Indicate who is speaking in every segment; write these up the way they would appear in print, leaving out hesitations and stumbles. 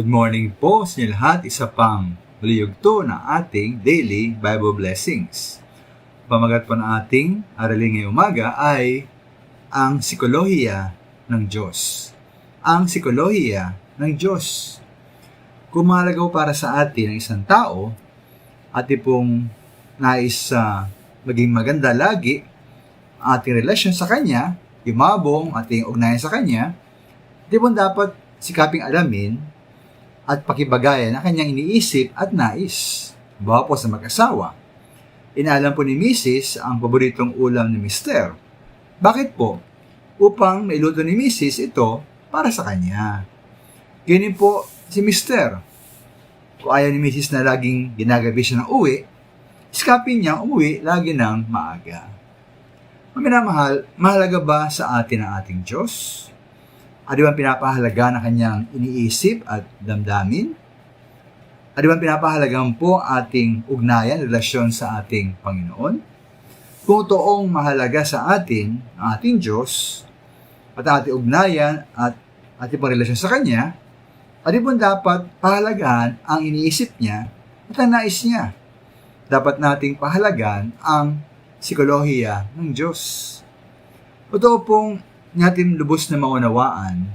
Speaker 1: Good morning po sa inyo lahat. Isa pang maliyugto na ating daily Bible blessings. Pamagat po ng ating aralin ngayong umaga ay ang sikolohiya ng Diyos. Ang sikolohiya ng Diyos. Kung mahalaga para sa atin ang isang tao at pong nais maging maganda lagi ang ating relasyon sa Kanya, yumabong ating ugnayan sa Kanya, di po dapat sikaping alamin at pakibagayan ang kanyang iniisip at nais. Bawa po sa mag-asawa. Inaalam po ni Mrs. ang paboritong ulam ni Mr. Bakit po? Upang mailuto ni Mrs. ito para sa kanya. Ganyan po si Mr. Kung ayaw ni Mrs. na laging ginagabi siya ng uwi, iskapin niya umuwi lagi ng maaga. Maminamahal, mahalaga ba sa atin ang ating Diyos? Ano bang pinapahalaga na kanyang iniisip at damdamin? Ano bang pinapahalagan po ating ugnayan, relasyon sa ating Panginoon? Kung toong mahalaga sa atin ang ating Diyos at ang ating ugnayan at ating pangrelasyon sa Kanya, ano bang dapat pahalagaan ang iniisip niya at ang nais niya? Dapat nating pahalagaan ang sikolohiya ng Diyos. Totoo pong natin lubos na maunawaan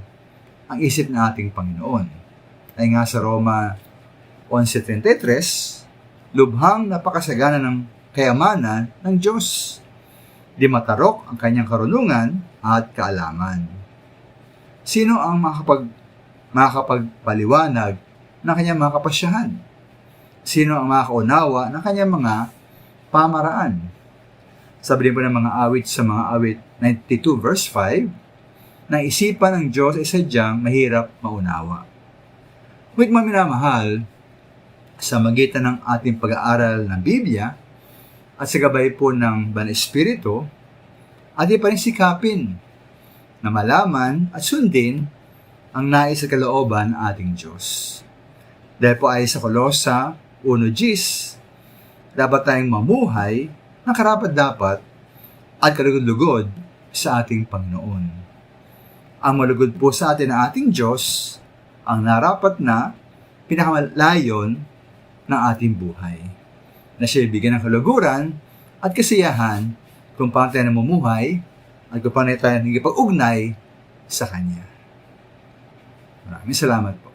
Speaker 1: ang isip ng ating Panginoon. Ay nga sa Roma 11:33, lubhang napakasagana ng kayamanan ng Diyos. Di matarok ang kanyang karunungan at kaalaman. Sino ang makakapagpaliwanag ng kanyang mga kapasyahan? Sino ang makakaunawa ng kanyang mga pamaraan? Sabi din po ng mga awit sa mga awit 92 verse 5, na isipan ng Diyos ay sadyang mahirap maunawa. Ngunit maminamahal, sa magitan ng ating pag-aaral ng Biblia at sa gabay po ng Banal Espiritu, ating pa rin sikapin na malaman at sundin ang nais at kalooban ng ating Diyos. Dahil po ay sa Kolosa 1:10, dapat tayong mamuhay na karapat-dapat at kalugod-lugod sa ating Panginoon. Ang malugod po sa atin ng ating Diyos ang narapat na pinakamalayon ng ating buhay. Na siya bigyan ng kaluguran at kasiyahan kung paano tayo namumuhay at kung paano tayo nagipag-ugnay sa Kanya. Maraming salamat po.